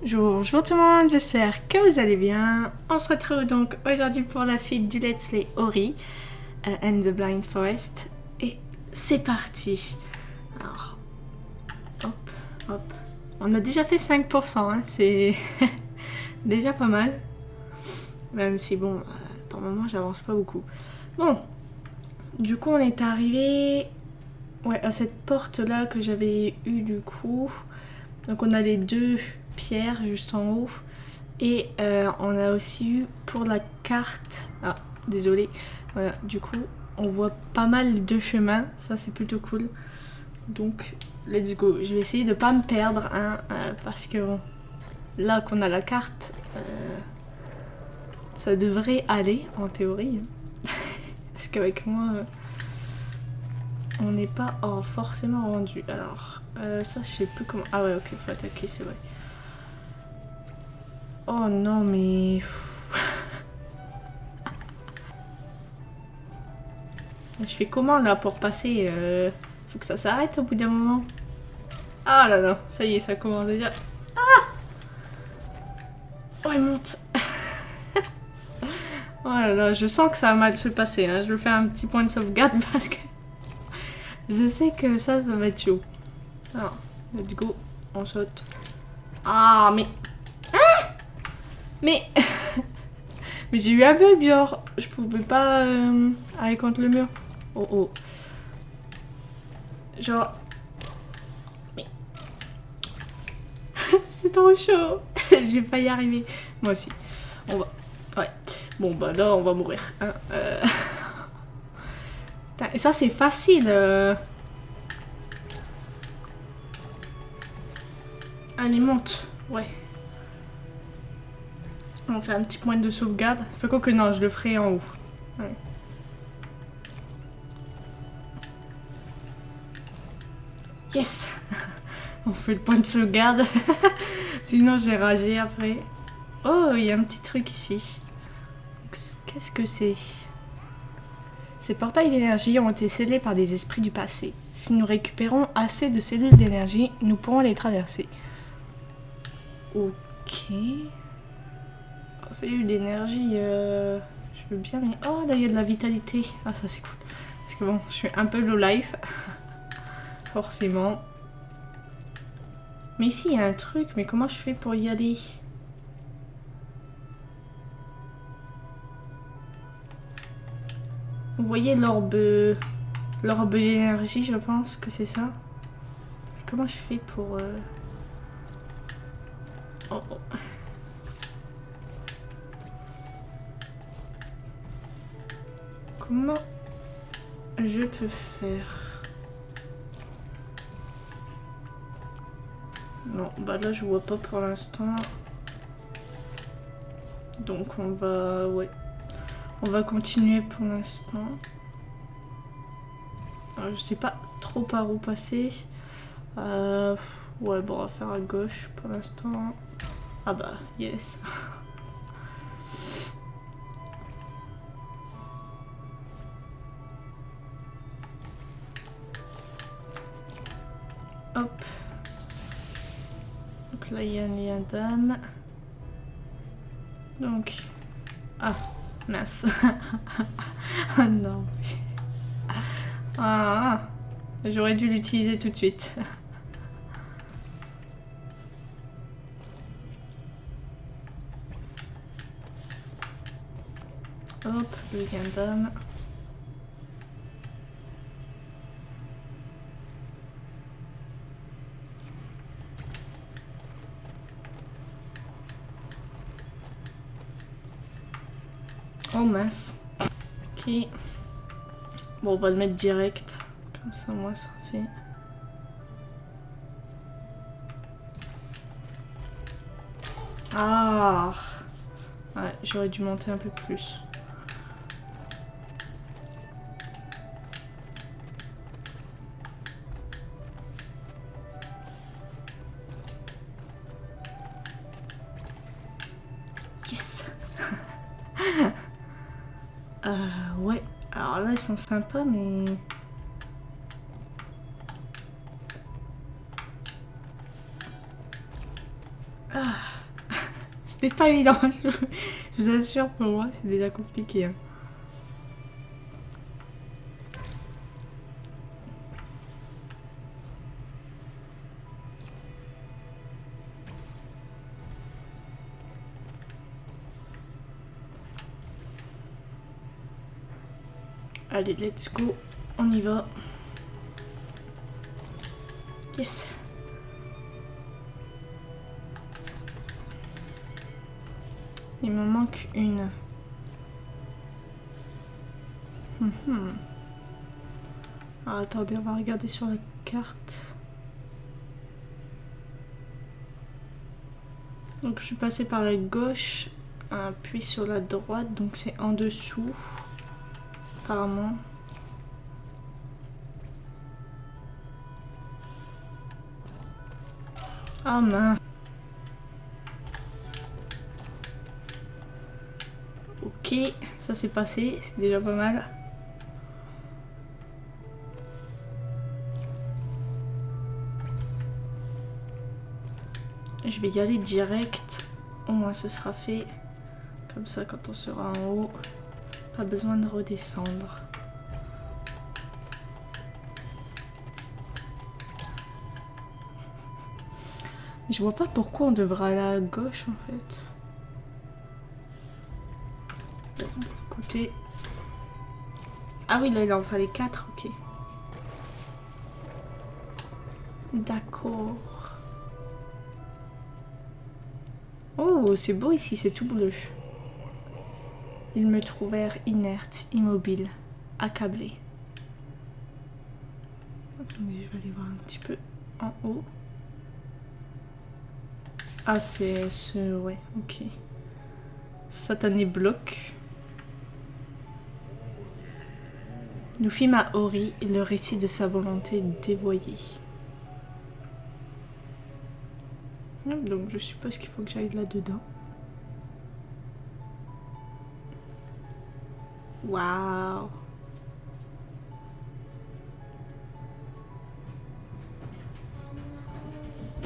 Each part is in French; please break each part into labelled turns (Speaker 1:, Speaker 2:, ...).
Speaker 1: Bonjour tout le monde, j'espère que vous allez bien. On se retrouve donc aujourd'hui pour la suite du Let's Play Ori and the Blind Forest. Et c'est parti. Alors, hop, hop. On a déjà fait 5%, hein, c'est déjà pas mal. Même si bon, pour le moment j'avance pas beaucoup. Bon, du coup on est arrivé à cette porte là que j'avais eu du coup. Donc on a les deux pierres juste en haut. Et on a aussi eu pour la carte... Ah, désolé. Voilà, du coup, on voit pas mal les deux chemins. Ça, c'est plutôt cool. Donc, let's go. Je vais essayer de pas me perdre, hein, parce que bon, là qu'on a la carte, ça devrait aller, en théorie. Hein. Parce qu'avec moi, on n'est pas forcément rendu. Alors, ça, je sais plus comment... Ah ouais, ok, faut attaquer, c'est vrai. Oh non, mais... Je fais comment là pour passer Faut que ça s'arrête au bout d'un moment. Ah là là, ça y est, ça commence déjà. Ah oh, il monte. Oh là là, je sens que ça va mal se passer. Hein. Je vais faire un petit point de sauvegarde parce que je sais que ça va être chaud. Alors, let's go, on saute. Ah, mais... Ah mais... mais j'ai eu un bug, genre, je pouvais pas aller contre le mur. Oh oh. Genre... Mais... c'est trop chaud. Je vais pas y arriver. Moi aussi. On va... Ouais. Bon, bah là, on va mourir. Hein. Et ça, c'est facile. Allez, monte. Ouais. On fait un petit point de sauvegarde. Enfin, quoi que non, je le ferai en haut. Ouais. Yes. On fait le point de sauvegarde. Sinon, je vais rager après. Oh, il y a un petit truc ici. Qu'est-ce que c'est? Ces portails d'énergie ont été scellés par des esprits du passé. Si nous récupérons assez de cellules d'énergie, nous pourrons les traverser. Ok. Oh, cellules d'énergie, je veux bien, mais... Oh, là, il y a de la vitalité. Ah, ça, c'est cool. Parce que bon, je suis un peu low life. Forcément. Mais ici, il y a un truc. Mais comment je fais pour y aller? Vous voyez l'orbe d'énergie, je pense que c'est ça. Mais comment je fais pour... Oh, oh. Comment je peux faire? Non, bah là je vois pas pour l'instant. Donc on va... Ouais. On va continuer pour l'instant. Je sais pas trop par où passer. Ouais, bon, on va faire à gauche pour l'instant. Ah bah, yes. Hop. Donc là, il y a un lien d'âme. Donc... Ah, mince. Oh non. Ah, j'aurais dû l'utiliser tout de suite. Hop, le lien d'âme. Oh mince. Ok. Bon, on va le mettre direct. Comme ça, moi, ça fait... Ah! Ouais, j'aurais dû monter un peu plus. Yes! Ouais. Alors là, ils sont sympas, mais... Ah. C'était pas évident, je vous assure, pour moi c'est déjà compliqué. Hein. Allez, let's go, on y va. Yes. Il me manque une. Alors, attendez, on va regarder sur la carte. Donc je suis passée par la gauche, puis sur la droite, donc c'est en dessous. Apparemment. Ah mince. Ok, ça s'est passé, c'est déjà pas mal. Je vais y aller direct, au moins ce sera fait. Comme ça, quand on sera en haut, pas besoin de redescendre. Je vois pas pourquoi on devrait aller à gauche en fait. Bon, écoutez. Ah oui, là il en fallait 4, ok. D'accord. Oh, c'est beau ici, c'est tout bleu. Ils me trouvèrent inerte, immobile, accablé. Attendez, je vais aller voir un petit peu en haut. Ah, c'est ce... ouais, ok. Satané bloc. Nous fîmes à Ori le récit de sa volonté dévoyée. Donc je suppose qu'il faut que j'aille là-dedans. Waouh!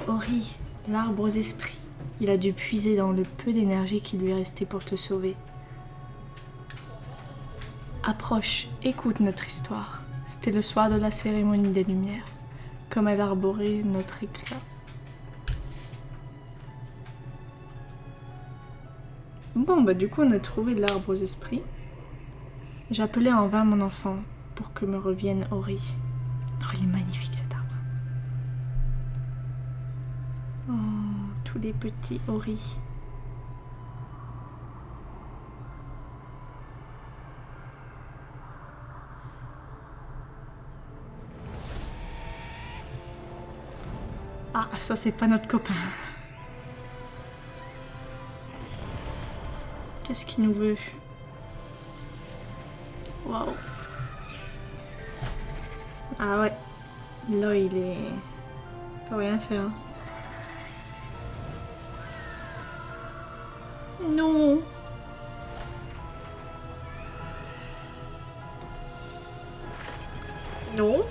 Speaker 1: Ori, l'arbre aux esprits. Il a dû puiser dans le peu d'énergie qui lui restait pour te sauver. Approche, écoute notre histoire. C'était le soir de la cérémonie des Lumières, comme elle arborait notre éclat. Bon, bah du coup on a trouvé l'arbre aux esprits. J'appelais en vain mon enfant pour que me revienne Ori. Oh, il est magnifique cet arbre. Oh, tous les petits Ori. Ah, ça c'est pas notre copain. Qu'est-ce qu'il nous veut? Waouh. Ah ouais. Là il est... il peut rien faire. Non. Non.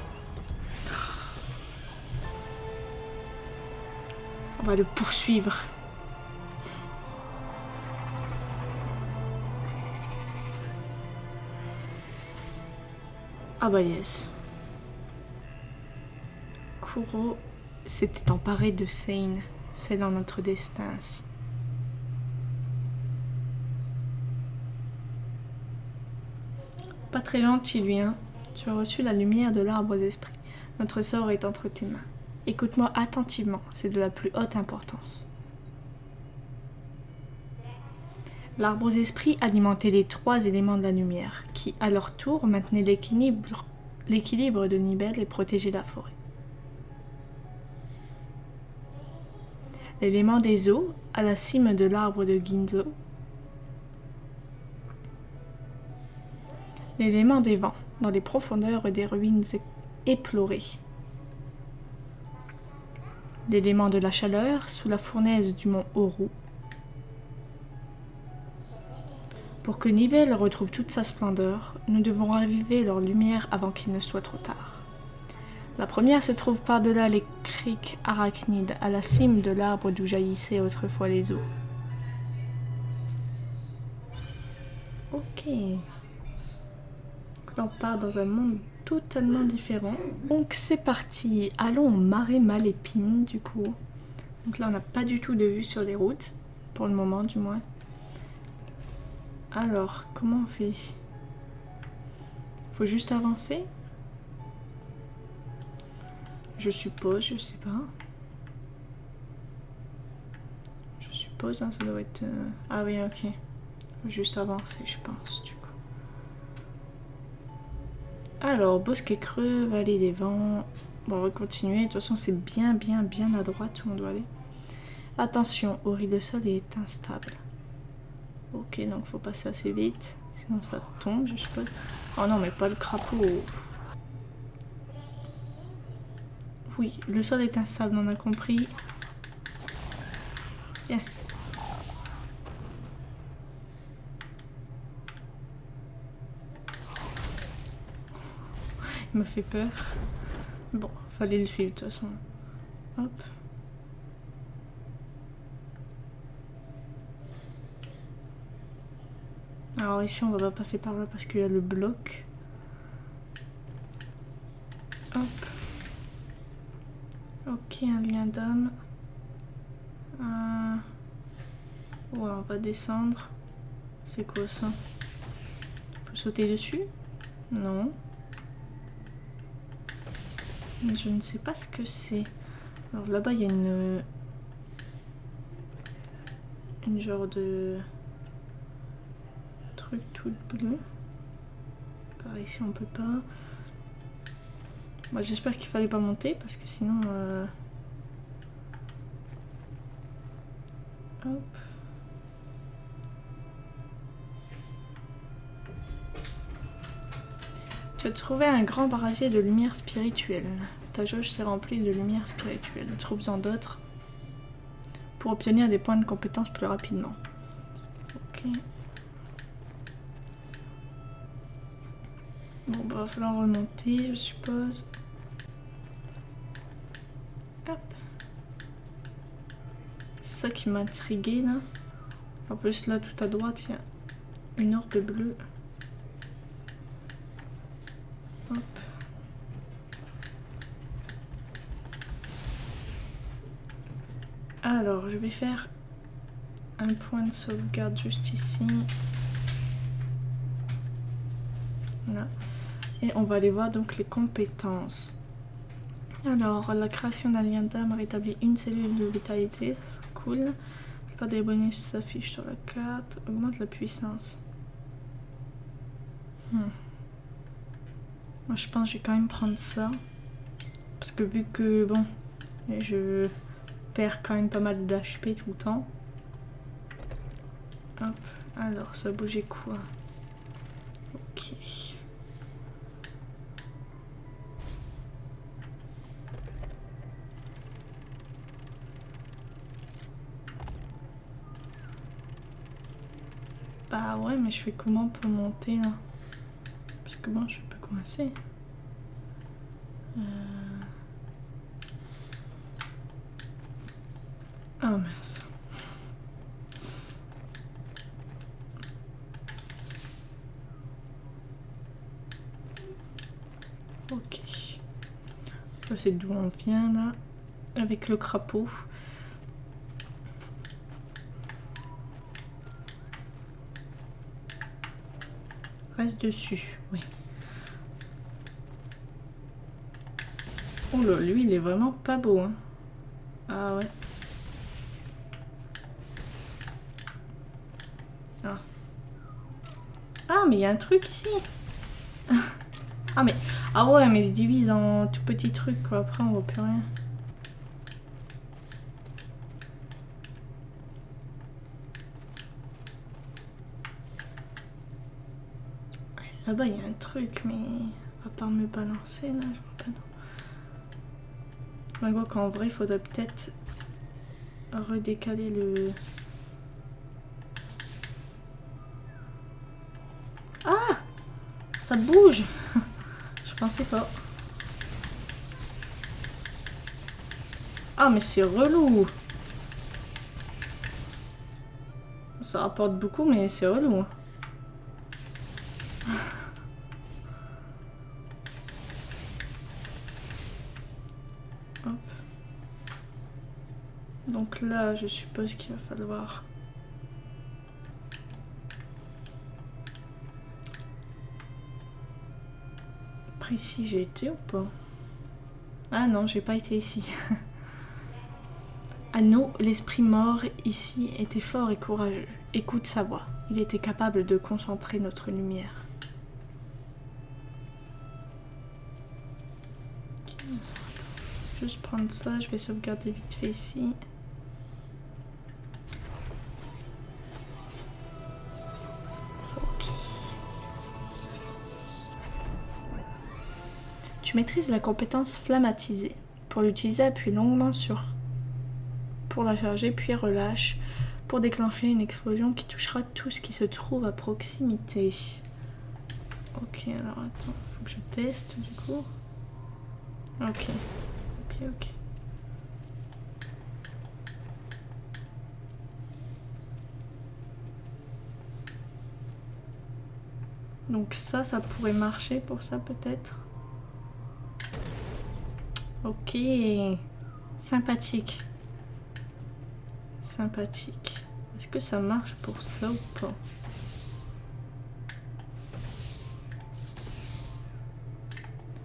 Speaker 1: On va le poursuivre. Ah bah yes. Kuro s'était emparé de Seine. C'est dans notre destin ainsi. Pas très gentil lui, hein. Tu as reçu la lumière de l'arbre aux esprits. Notre sort est entre tes mains. Écoute-moi attentivement, c'est de la plus haute importance. L'arbre aux esprits alimentait les 3 éléments de la lumière, qui, à leur tour, maintenaient l'équilibre de Nibel et protégeaient la forêt. L'élément des eaux, à la cime de l'arbre de Ginzo. L'élément des vents, dans les profondeurs des ruines éplorées. L'élément de la chaleur, sous la fournaise du mont Oru. Pour que Nibel retrouve toute sa splendeur, nous devons raviver leur lumière avant qu'il ne soit trop tard. La première se trouve par-delà les criques arachnides, à la cime de l'arbre d'où jaillissaient autrefois les eaux. Ok. Là, on part dans un monde totalement différent. Donc c'est parti, allons au marais Malépine du coup. Donc là on n'a pas du tout de vue sur les routes, pour le moment du moins. Alors, comment on fait? Faut juste avancer? Je suppose, je sais pas. Je suppose, hein, ça doit être... Ah oui, ok. Faut juste avancer, je pense, du coup. Alors, bosquet creux, vallée des vents... Bon, on va continuer. De toute façon, c'est bien à droite où on doit aller. Attention, Ori, le sol est instable. Ok, donc faut passer assez vite. Sinon ça tombe, je suppose. Oh non, mais pas le crapaud. Oui, le sol est instable, on a compris. Bien. Il me fait peur. Bon, fallait le suivre de toute façon. Hop. Alors ici on va pas passer par là parce qu'il y a le bloc. Hop. Ok, un lien d'âme. Ouais, on va descendre. C'est quoi ça? Faut sauter dessus? Non. Je ne sais pas ce que c'est. Alors là-bas il y a une genre de truc tout bleu. Par ici on peut pas. Moi j'espère qu'il fallait pas monter parce que sinon hop. Tu as trouvé un grand brasier de lumière spirituelle. Ta jauge s'est remplie de lumière spirituelle. Trouve-en d'autres pour obtenir des points de compétence plus rapidement. Ok. Bon, bah, va falloir remonter, je suppose. Hop. C'est ça qui m'a intrigué là. En plus, là, tout à droite, il y a une orbe bleue. Hop. Alors, je vais faire un point de sauvegarde juste ici. Voilà. Et on va aller voir donc les compétences. Alors, la création d'un lien d'âme rétablit une cellule de vitalité, c'est cool. La plupart des bonus s'affichent sur la carte. Augmente la puissance. Moi, je pense que je vais quand même prendre ça. Parce que vu que, bon, je perds quand même pas mal d'HP tout le temps. Hop, alors, ça bougeait quoi? Ok. Bah ouais, mais je fais comment pour monter là? Parce que bon, je suis un peu coincée. Oh mince. Ok. Ça c'est d'où on vient là. Avec le crapaud. Reste dessus, oui. Oh là, lui il est vraiment pas beau, hein. Ah ouais. Ah. Ah mais il y a un truc ici. Ah mais... Ah ouais, mais il se divise en tout petits trucs quoi, après on voit plus rien. Là-bas il y a un truc, mais... À part me balancer là, je vois pas. On voit qu'en vrai il faudrait peut-être redécaler le... Ah! Ça bouge. Je pensais pas. Ah, mais c'est relou. Ça rapporte beaucoup, mais c'est relou. Hop. Donc là, je suppose qu'il va falloir... Après ici, j'ai été ou pas? Ah non, j'ai pas été ici. Anneau, l'esprit mort ici était fort et courageux. Écoute sa voix. Il était capable de concentrer notre lumière. Okay. Juste prendre ça, je vais sauvegarder vite fait ici. Ok. Tu maîtrises la compétence flammatisée. Pour l'utiliser, appuie longuement sur... pour la charger, puis relâche pour déclencher une explosion qui touchera tout ce qui se trouve à proximité. Ok, alors attends, faut que je teste du coup. Ok, ok. Donc ça pourrait marcher pour ça peut-être. Ok, sympathique. Sympathique. Est-ce que ça marche pour ça ou pas?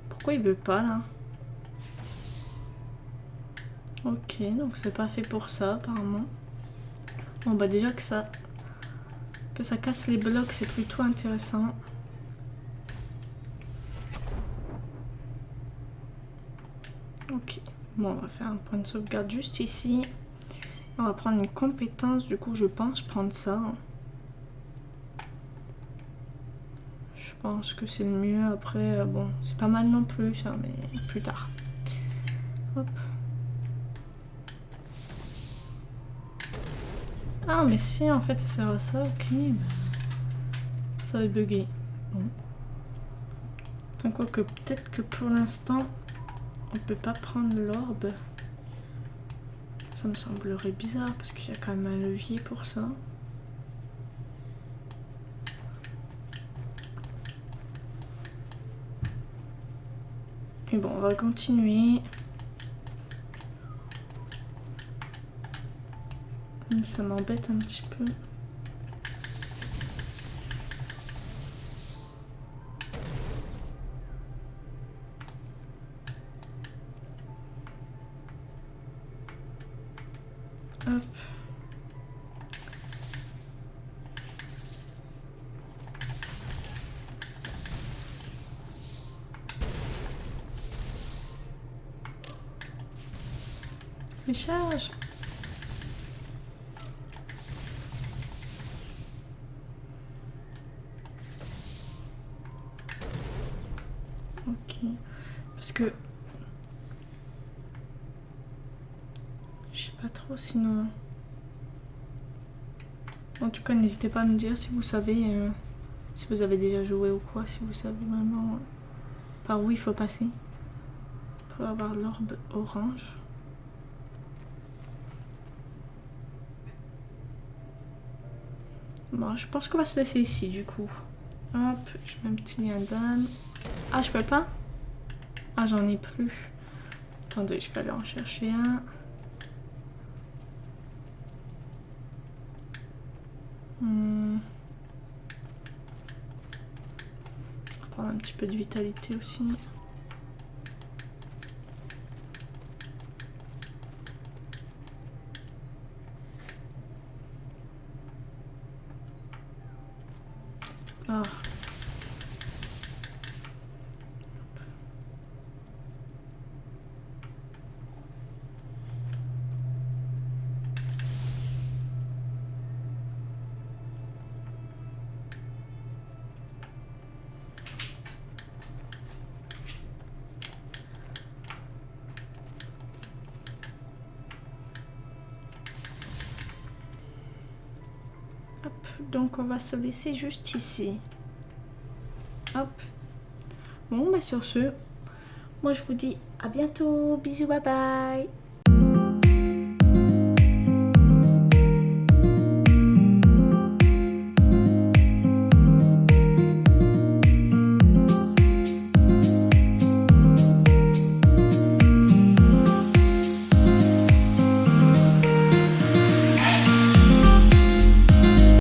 Speaker 1: Pourquoi il veut pas là? Ok, donc c'est pas fait pour ça apparemment. Bon bah déjà que ça casse les blocs, c'est plutôt intéressant. Ok, bon on va faire un point de sauvegarde juste ici. On va prendre une compétence, du coup je pense prendre ça. Je pense que c'est le mieux, après bon c'est pas mal non plus ça, mais plus tard. Hop. Ah mais si en fait ça sert à ça, ok. Ça va bugger. Bon. Enfin quoi que peut-être que pour l'instant on peut pas prendre l'orbe. Ça me semblerait bizarre parce qu'il y a quand même un levier pour ça. Et bon, on va continuer. Ça m'embête un petit peu. Hop. Charge. Ok. Parce que je sais pas trop sinon. En tout cas, n'hésitez pas à me dire si vous savez, si vous avez déjà joué ou quoi, si vous savez vraiment par où il faut passer pour avoir l'orbe orange. Bon, je pense qu'on va se laisser ici du coup. Hop, je mets un petit lien d'âme. Ah, je peux pas? Ah, j'en ai plus. Attendez, je vais aller en chercher un. On va prendre un petit peu de vitalité aussi. Ah. Hop, donc on va se laisser juste ici. Hop. Bon, bah sur ce, moi je vous dis à bientôt. Bisous, bye bye.